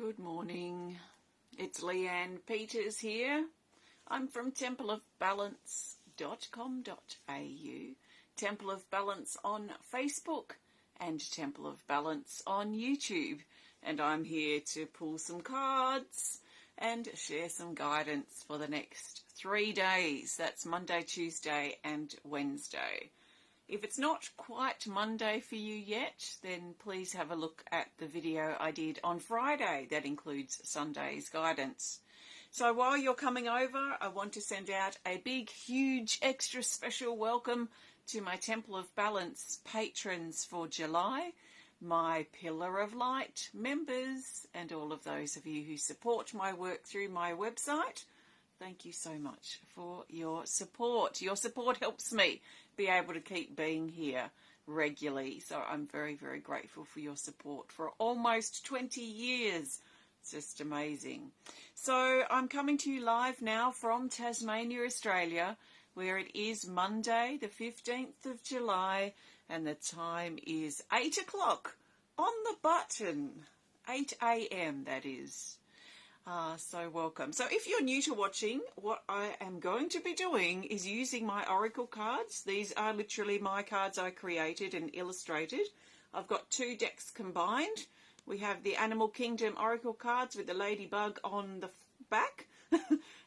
Good morning. It's Leanne Peters here. I'm from templeofbalance.com.au, Temple of Balance on Facebook and Temple of Balance on YouTube. And I'm here to pull some cards and share some guidance for the next 3 days. That's Monday, Tuesday and Wednesday. If it's not quite Monday for you yet, then please have a look at the video I did on Friday that includes Sunday's guidance. So while you're coming over, I want to send out a big, huge, extra special welcome to my Temple of Balance patrons for July, my Pillar of Light members, and all of those of you who support my work through my website. Thank you so much for your support. Your support helps me be able to keep being here regularly. So I'm very, very grateful for your support for almost 20 years. It's just amazing. So I'm coming to you live now from Tasmania, Australia, where it is Monday, the 15th of July, and the time is 8 o'clock on the button. 8 a.m. that is. So welcome. So if you're new to watching, what I am going to be doing is using my Oracle cards. These are literally my cards I created and illustrated. I've got 2 decks combined. We have the Animal Kingdom Oracle cards with the ladybug on the back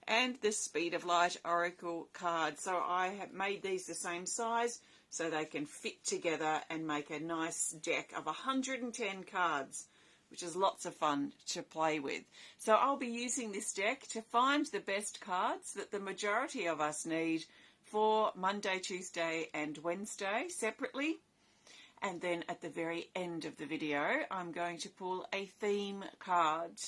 and the Speed of Light Oracle cards. So I have made these the same size so they can fit together and make a nice deck of 110 cards, which is lots of fun to play with. So I'll be using this deck to find the best cards that the majority of us need for Monday, Tuesday and Wednesday separately. And then at the very end of the video, I'm going to pull a theme card.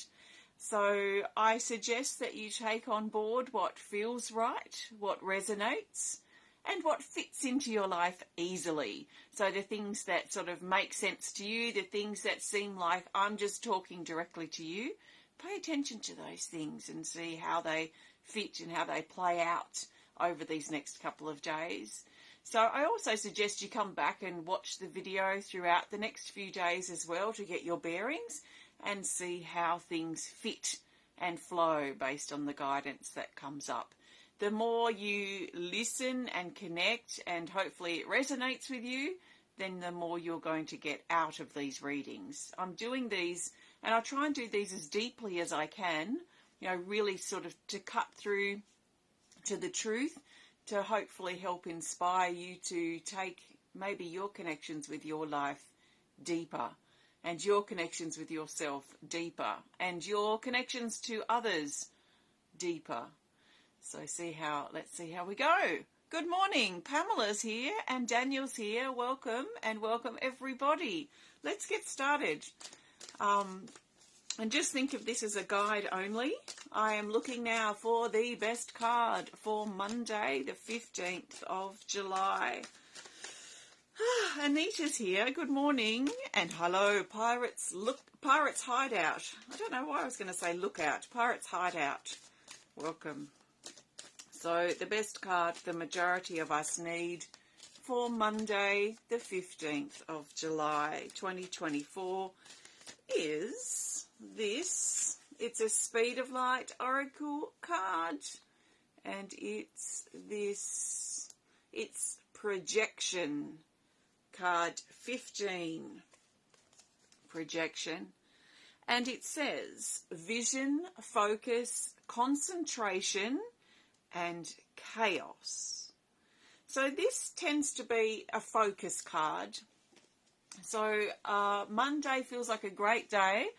So I suggest that you take on board what feels right, what resonates, and what fits into your life easily. So the things that sort of make sense to you, the things that seem like I'm just talking directly to you, pay attention to those things and see how they fit and how they play out over these next couple of days. So I also suggest you come back and watch the video throughout the next few days as well to get your bearings and see how things fit and flow based on the guidance that comes up. The more you listen and connect and hopefully it resonates with you, then the more you're going to get out of these readings. I'm doing these, and I try and do these as deeply as I can, really sort of to cut through to the truth, to hopefully help inspire you to take maybe your connections with your life deeper, and your connections with yourself deeper, and your connections to others deeper. So let's see how we go. Good morning. Pamela's here and Daniel's here. Welcome, and welcome everybody. Let's get started. And just think of this as a guide only. I am looking now for the best card for Monday, the 15th of July. Anita's here. Good morning. And hello, Pirates Hideout. I don't know why I was going to say lookout. Pirates Hideout. Welcome. So the best card the majority of us need for Monday, the 15th of July, 2024 is this. It's a Speed of Light Oracle card, and it's Projection, card 15, Projection. And it says vision, focus, concentration, and chaos. So this tends to be a focus card. So Monday feels like a great day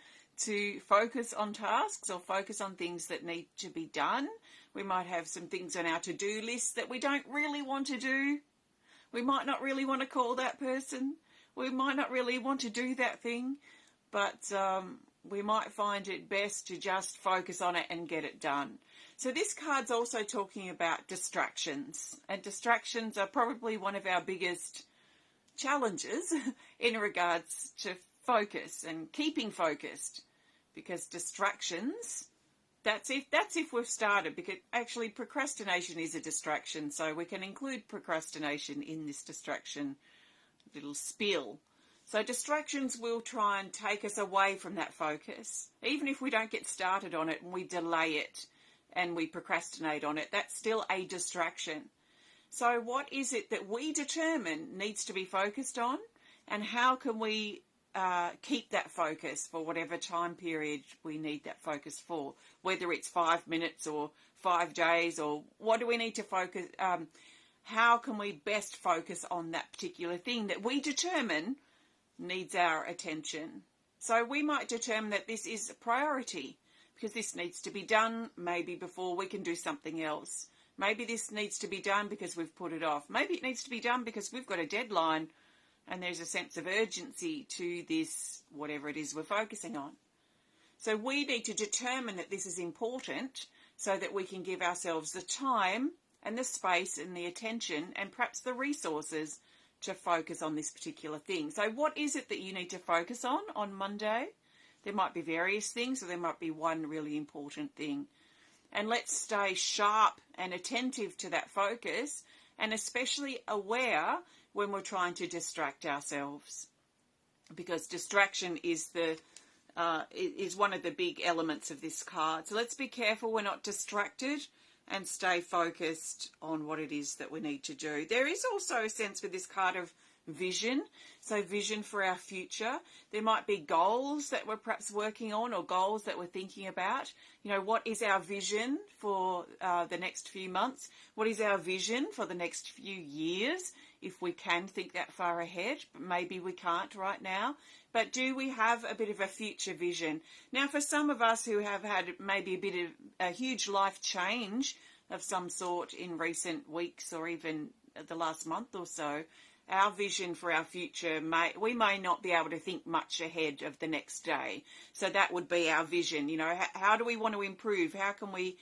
to focus on tasks or focus on things that need to be done. We might have some things on our to-do list that we don't really want to do. We might not really want to call that person. We might not really want to do that thing, but we might find it best to just focus on it and get it done. So this card's also talking about distractions, and distractions are probably one of our biggest challenges in regards to focus and keeping focused, because distractions, that's if we've started, because actually procrastination is a distraction, so we can include procrastination in this distraction little spiel. So distractions will try and take us away from that focus. Even if we don't get started on it and we delay it and we procrastinate on it, that's still a distraction. So what is it that we determine needs to be focused on, and how can we keep that focus for whatever time period we need that focus for, whether it's 5 minutes or 5 days, or what do we need to focus, how can we best focus on that particular thing that we determine needs our attention. So we might determine that this is a priority because this needs to be done maybe before we can do something else. Maybe this needs to be done because we've put it off. Maybe it needs to be done because we've got a deadline and there's a sense of urgency to this, whatever it is we're focusing on. So we need to determine that this is important so that we can give ourselves the time and the space and the attention and perhaps the resources to focus on this particular thing. So what is it that you need to focus on Monday? There might be various things, or there might be one really important thing. And let's stay sharp and attentive to that focus, and especially aware when we're trying to distract ourselves, because distraction is one of the big elements of this card. So let's be careful we're not distracted and stay focused on what it is that we need to do. There is also a sense with this card of vision. So vision for our future. There might be goals that we're perhaps working on, or goals that we're thinking about. You know, what is our vision for the next few months? What is our vision for the next few years? If we can think that far ahead, but maybe we can't right now. But do we have a bit of a future vision? Now, for some of us who have had maybe a bit of a huge life change of some sort in recent weeks or even the last month or so, our vision for our future, we may not be able to think much ahead of the next day. So that would be our vision. You know, how do we want to improve? How can we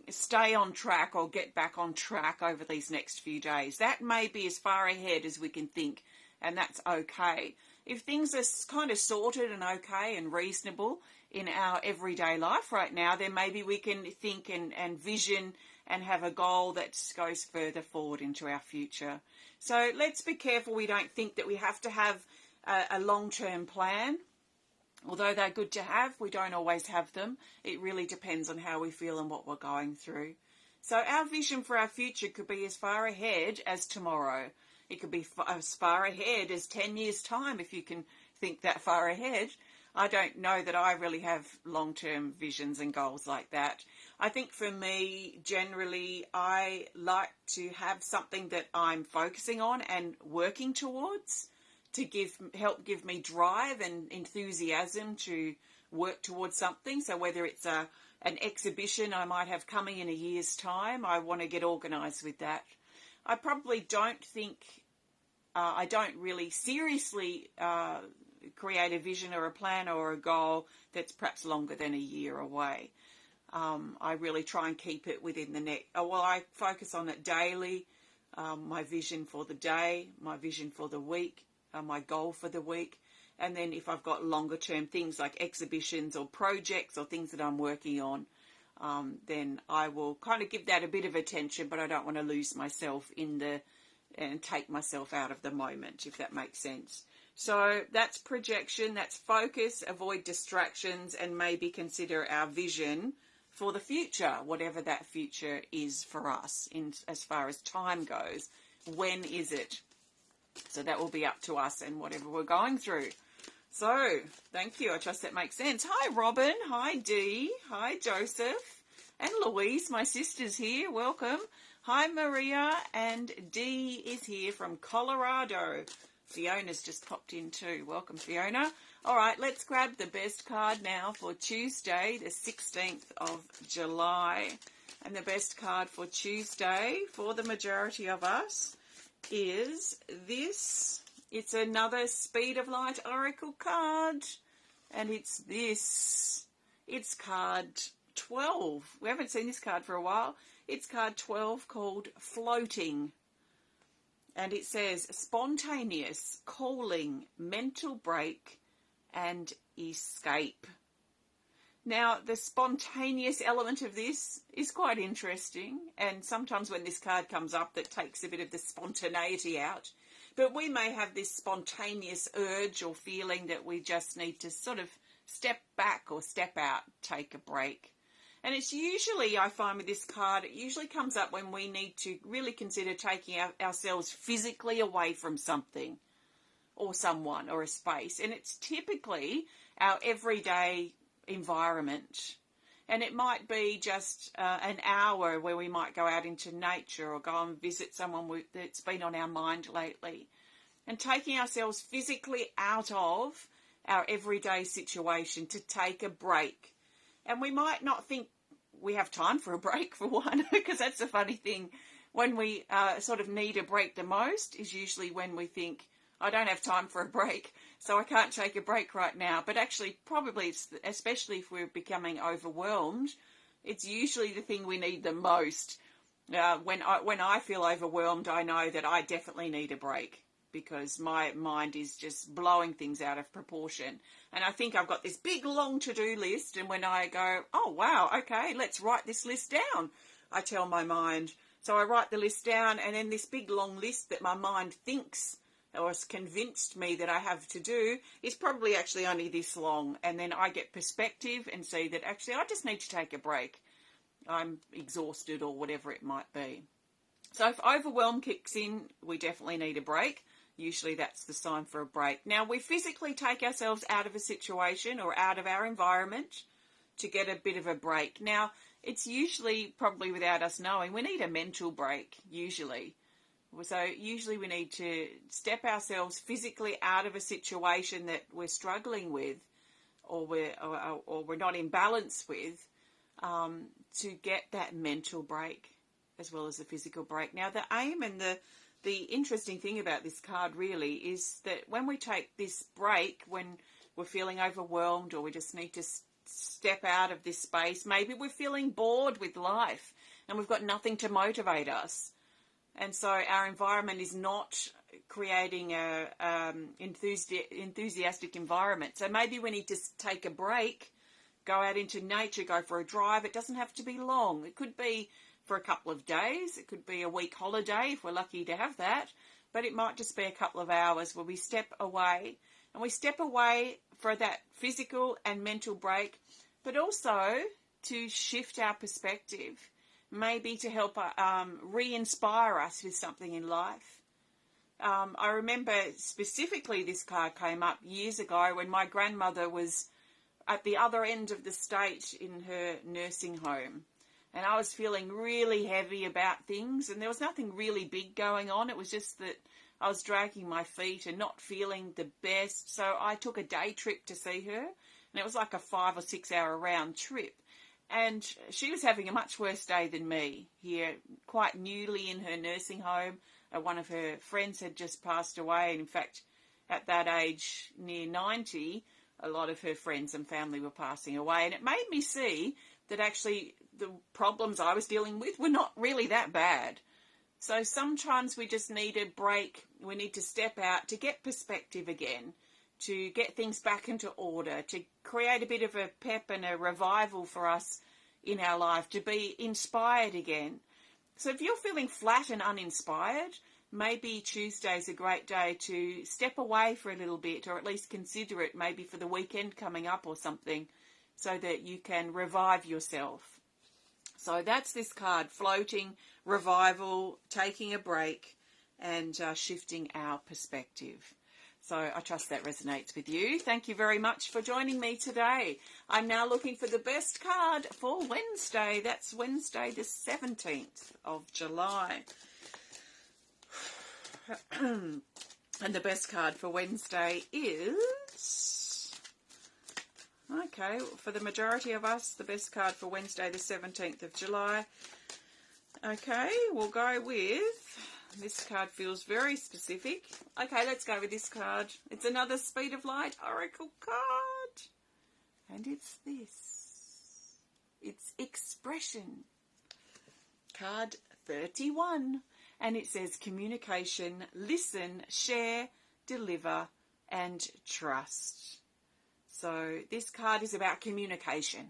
stay on track or get back on track over these next few days? That may be as far ahead as we can think, and that's okay. If things are kind of sorted and okay and reasonable in our everyday life right now, then maybe we can think and vision and have a goal that goes further forward into our future. So let's be careful we don't think that we have to have a long-term plan. Although they're good to have, we don't always have them. It really depends on how we feel and what we're going through. So our vision for our future could be as far ahead as tomorrow. It could be as far ahead as 10 years' time, if you can think that far ahead. I don't know that I really have long-term visions and goals like that. I think for me, generally, I like to have something that I'm focusing on and working towards to help give me drive and enthusiasm to work towards something. So whether it's an exhibition I might have coming in a year's time, I want to get organised with that. I probably don't think, I don't really seriously create a vision or a plan or a goal that's perhaps longer than a year away. I really try and keep it within the next, I focus on it daily, my vision for the day, my vision for the week, my goal for the week. And then if I've got longer term things like exhibitions or projects or things that I'm working on, then I will kind of give that a bit of attention, but I don't want to lose myself and take myself out of the moment, if that makes sense. So that's projection, that's focus, avoid distractions, and maybe consider our vision for the future, whatever that future is for us as far as time goes. When is it? So that will be up to us and whatever we're going through. So, thank you. I trust that makes sense. Hi, Robin. Hi, Dee. Hi, Joseph. And Louise, my sister's here. Welcome. Hi, Maria. And Dee is here from Colorado. Fiona's just popped in too. Welcome, Fiona. All right, let's grab the best card now for Tuesday, the 16th of July. And the best card for Tuesday for the majority of us is this. It's another Speed of Light Oracle card, and it's this. It's card 12. We haven't seen this card for a while. It's card 12 called Floating, and it says spontaneous, calling, mental break, and escape. Now, the spontaneous element of this is quite interesting, and sometimes when this card comes up, that takes a bit of the spontaneity out. But we may have this spontaneous urge or feeling that we just need to sort of step back or step out, take a break. And it's usually, I find with this card, it usually comes up when we need to really consider taking ourselves physically away from something or someone or a space. And it's typically our everyday environment. And it might be just an hour where we might go out into nature or go and visit someone that's been on our mind lately. And taking ourselves physically out of our everyday situation to take a break. And we might not think we have time for a break, for one, because that's the funny thing. When we sort of need a break the most is usually when we think, I don't have time for a break, so I can't take a break right now. But actually, probably, especially if we're becoming overwhelmed, it's usually the thing we need the most. When I feel overwhelmed, I know that I definitely need a break, because my mind is just blowing things out of proportion. And I think I've got this big, long to-do list, and when I go, oh, wow, okay, let's write this list down, I tell my mind. So I write the list down, and then this big, long list that my mind thinks or has convinced me that I have to do is probably actually only this long. And then I get perspective and see that actually I just need to take a break. I'm exhausted or whatever it might be. So if overwhelm kicks in, we definitely need a break. Usually that's the sign for a break. Now, we physically take ourselves out of a situation or out of our environment to get a bit of a break. Now, it's usually, probably without us knowing, we need a mental break, usually. So usually we need to step ourselves physically out of a situation that we're struggling with or we're not in balance with, to get that mental break as well as the physical break. Now, the aim and the interesting thing about this card really is that when we take this break, when we're feeling overwhelmed or we just need to step out of this space, maybe we're feeling bored with life and we've got nothing to motivate us. And so our environment is not creating a enthusiastic environment. So maybe we need to take a break, go out into nature, go for a drive. It doesn't have to be long. It could be for a couple of days. It could be a week holiday if we're lucky to have that. But it might just be a couple of hours where we step away. And we step away for that physical and mental break, but also to shift our perspective. Maybe to help re-inspire us with something in life. I remember specifically this card came up years ago when my grandmother was at the other end of the state in her nursing home. And I was feeling really heavy about things, and there was nothing really big going on. It was just that I was dragging my feet and not feeling the best. So I took a day trip to see her, and it was like a 5 or 6 hour round trip. And she was having a much worse day than me here, quite newly in her nursing home. One of her friends had just passed away. And in fact, at that age, near 90, a lot of her friends and family were passing away. And it made me see that actually the problems I was dealing with were not really that bad. So sometimes we just need a break. We need to step out to get perspective again, to get things back into order, to create a bit of a pep and a revival for us in our life, to be inspired again. So if you're feeling flat and uninspired, maybe Tuesday's a great day to step away for a little bit, or at least consider it maybe for the weekend coming up or something, so that you can revive yourself. So that's this card, floating, revival, taking a break, and shifting our perspective. So I trust that resonates with you. Thank you very much for joining me today. I'm now looking for the best card for Wednesday. That's Wednesday the 17th of July. And the best card for Wednesday is... Okay, for the majority of us, the best card for Wednesday the 17th of July. Okay, we'll go with... This card feels very specific. Okay, let's go with this card. It's another Speed of Light Oracle card. And it's this. It's Expression. Card 31. And it says communication, listen, share, deliver, and trust. So this card is about communication.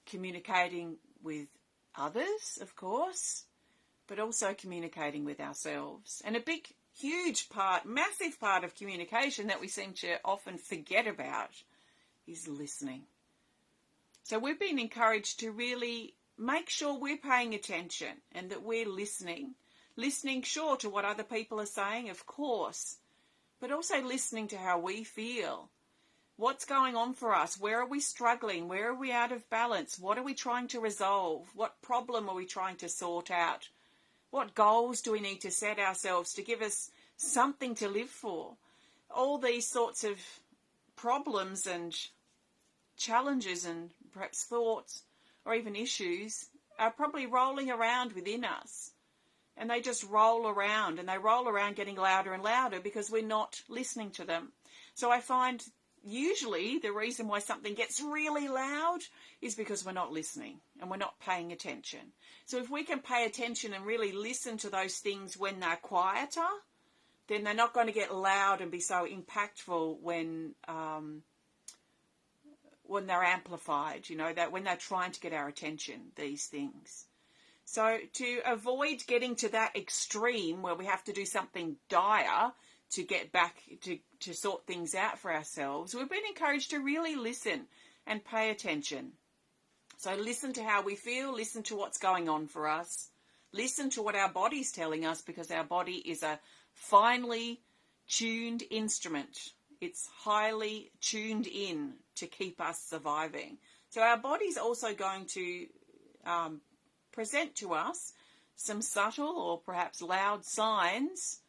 Communicating with others, of course, but also communicating with ourselves. And a big, huge part, massive part of communication that we seem to often forget about is listening. So we've been encouraged to really make sure we're paying attention and that we're listening. Listening, sure, to what other people are saying, of course, but also listening to how we feel. What's going on for us? Where are we struggling? Where are we out of balance? What are we trying to resolve? What problem are we trying to sort out? What goals do we need to set ourselves to give us something to live for? All these sorts of problems and challenges and perhaps thoughts or even issues are probably rolling around within us. And they just roll around, and they roll around getting louder and louder because we're not listening to them. So I find usually the reason why something gets really loud is because we're not listening and we're not paying attention. So if we can pay attention and really listen to those things when they're quieter, then they're not going to get loud and be so impactful when they're amplified, that when they're trying to get our attention, these things. So to avoid getting to that extreme where we have to do something dire to get back to sort things out for ourselves, we've been encouraged to really listen and pay attention. So listen to how we feel, listen to what's going on for us, listen to what our body's telling us, because our body is a finely tuned instrument. It's highly tuned in to keep us surviving. So our body's also going to present to us some subtle or perhaps loud signs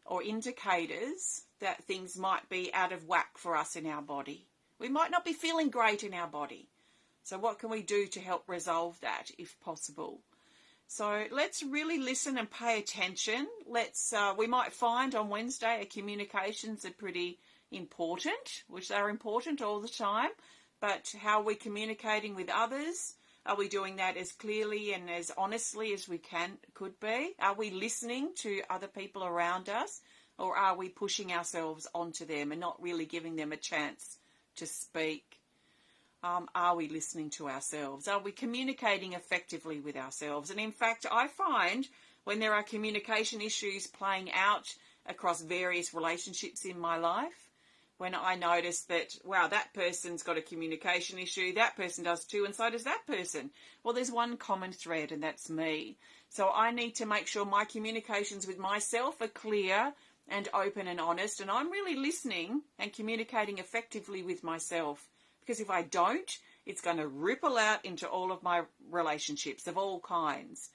or indicators that things might be out of whack for us in our body. We might not be feeling great in our body. So what can we do to help resolve that if possible? So let's really listen and pay attention. We might find on Wednesday communications are pretty important, which are important all the time, but how are we communicating with others? Are we doing that as clearly and as honestly as we could be? Are we listening to other people around us, or are we pushing ourselves onto them and not really giving them a chance to speak? Are we listening to ourselves? Are we communicating effectively with ourselves? And in fact, I find when there are communication issues playing out across various relationships in my life, when I notice that, wow, that person's got a communication issue, that person does too, and so does that person. Well, there's one common thread, and that's me. So I need to make sure my communications with myself are clear and open and honest, and I'm really listening and communicating effectively with myself. Because if I don't, it's going to ripple out into all of my relationships of all kinds.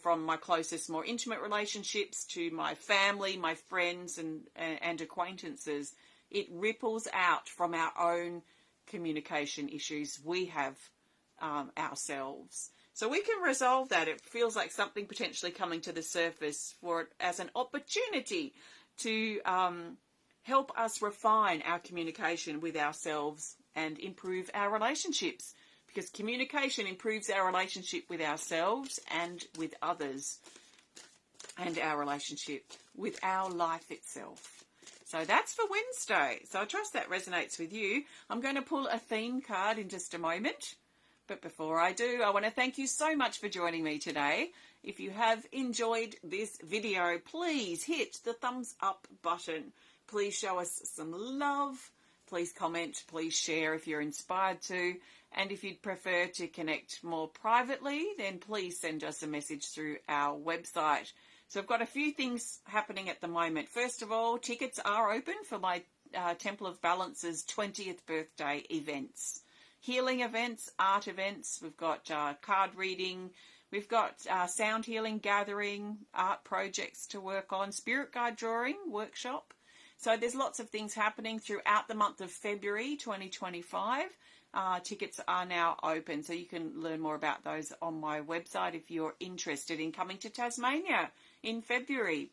From my closest, more intimate relationships to my family, my friends and acquaintances. It ripples out from our own communication issues we have ourselves. So we can resolve that. It feels like something potentially coming to the surface for it as an opportunity to help us refine our communication with ourselves and improve our relationships, because communication improves our relationship with ourselves and with others, and our relationship with our life itself. So that's for Wednesday. So I trust that resonates with you. I'm going to pull a theme card in just a moment. But before I do, I want to thank you so much for joining me today. If you have enjoyed this video, please hit the thumbs up button. Please show us some love. Please comment, please share if you're inspired to. And if you'd prefer to connect more privately, then please send us a message through our website. So I've got a few things happening at the moment. First of all, tickets are open for my Temple of Balance's 20th birthday events. Healing events, art events. We've got card reading. We've got sound healing gathering, art projects to work on, spirit guide drawing workshop. So there's lots of things happening throughout the month of February 2025. Tickets are now open, so you can learn more about those on my website if you're interested in coming to Tasmania in February.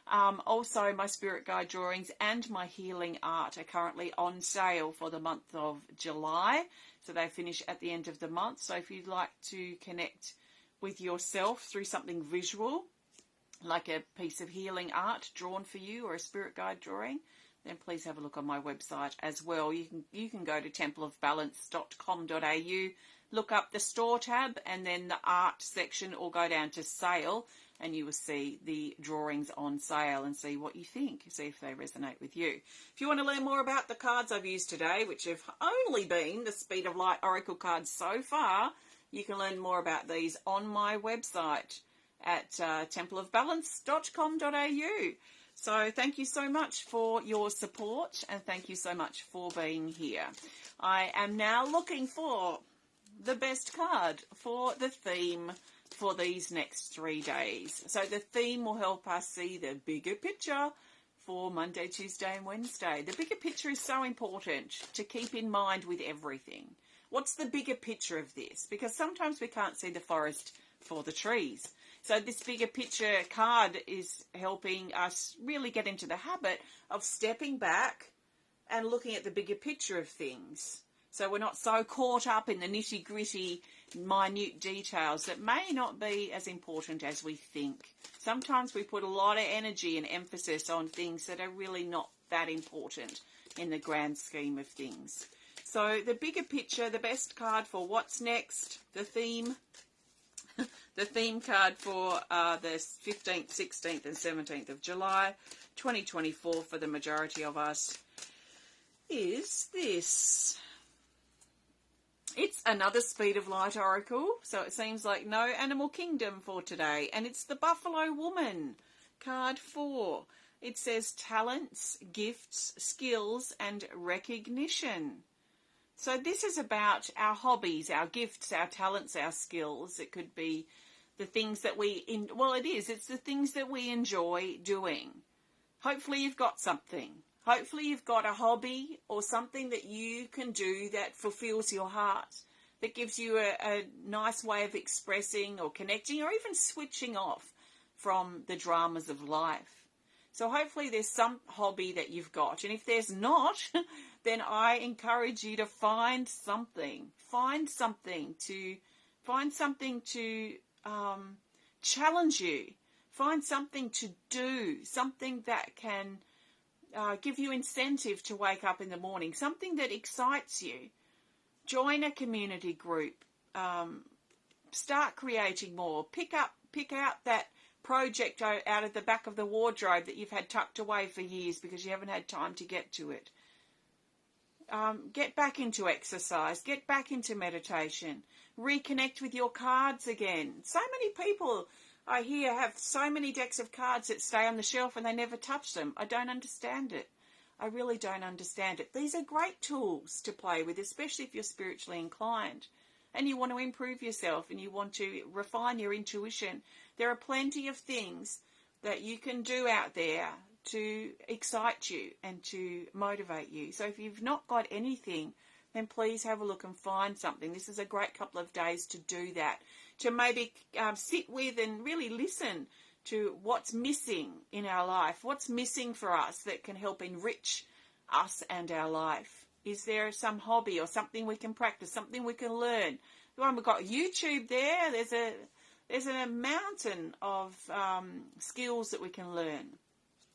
Also, my spirit guide drawings and my healing art are currently on sale for the month of July. So they finish at the end of the month. So if you'd like to connect with yourself through something visual, like a piece of healing art drawn for you or a spirit guide drawing, then please have a look on my website as well. You can go to templeofbalance.com.au, look up the store tab and then the art section, or go down to sale and you will see the drawings on sale and see what you think, see if they resonate with you. If you want to learn more about the cards I've used today, which have only been the Speed of Light Oracle cards so far, you can learn more about these on my website at templeofbalance.com.au. So thank you so much for your support, and thank you so much for being here. I am now looking for the best card for the theme for these next 3 days. So the theme will help us see the bigger picture for Monday, Tuesday and Wednesday. The bigger picture is so important to keep in mind with everything. What's the bigger picture of this? Because sometimes we can't see the forest for the trees. So this bigger picture card is helping us really get into the habit of stepping back and looking at the bigger picture of things. So we're not so caught up in the nitty-gritty, minute details that may not be as important as we think. Sometimes we put a lot of energy and emphasis on things that are really not that important in the grand scheme of things. So the bigger picture, the best card for what's next, the theme card for the 15th, 16th and 17th of July, 2024 for the majority of us is this. It's another Speed of Light Oracle, so it seems like no Animal Kingdom for today. And it's the Buffalo Woman, card 4. It says talents, gifts, skills, and recognition. So this is about our hobbies, our gifts, our talents, our skills. It could be the things that it's the things that we enjoy doing. Hopefully you've got something. Hopefully you've got a hobby or something that you can do that fulfills your heart, that gives you a nice way of expressing or connecting or even switching off from the dramas of life. So hopefully there's some hobby that you've got. And if there's not, then I encourage you to find something. Find something to challenge you. Find something to do, something that can give you incentive to wake up in the morning, something that excites you. Join a community group. Start creating more. Pick out that project out of the back of the wardrobe that you've had tucked away for years because you haven't had time to get to it. Get back into exercise. Get back into meditation. Reconnect with your cards again. So many people I hear have so many decks of cards that stay on the shelf and they never touch them. I don't understand it. I really don't understand it. These are great tools to play with, especially if you're spiritually inclined and you want to improve yourself and you want to refine your intuition. There are plenty of things that you can do out there to excite you and to motivate you. So if you've not got anything, then please have a look and find something. This is a great couple of days to do that, to maybe sit with and really listen to what's missing in our life, what's missing for us that can help enrich us and our life. Is there some hobby or something we can practice, something we can learn? Well, we've got YouTube there. There's a mountain of skills that we can learn.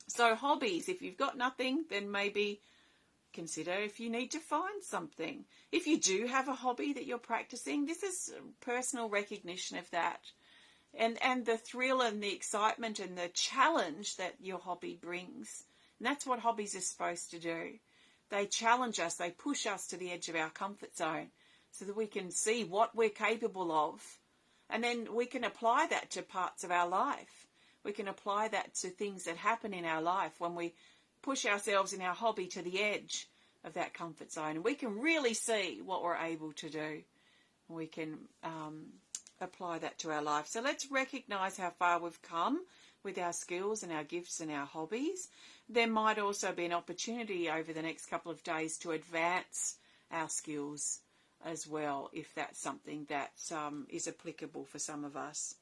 So hobbies, if you've got nothing, then maybe consider if you need to find something. If you do have a hobby that you're practicing, this is personal recognition of that. And the thrill and the excitement and the challenge that your hobby brings. And that's what hobbies are supposed to do. They challenge us, they push us to the edge of our comfort zone so that we can see what we're capable of. And then we can apply that to parts of our life. We can apply that to things that happen in our life when we push ourselves in our hobby to the edge of that comfort zone. And we can really see what we're able to do. We can apply that to our life. So let's recognise how far we've come with our skills and our gifts and our hobbies. There might also be an opportunity over the next couple of days to advance our skills as well, if that's something that is applicable for some of us.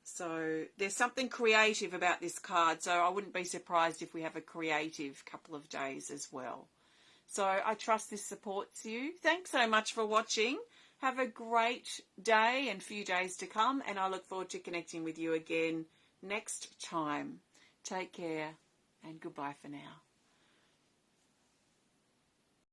So there's something creative about this card, so I wouldn't be surprised if we have a creative couple of days as well. So I trust this supports you. Thanks so much for watching. Have a great day and few days to come, and I look forward to connecting with you again next time. Take care and goodbye for now.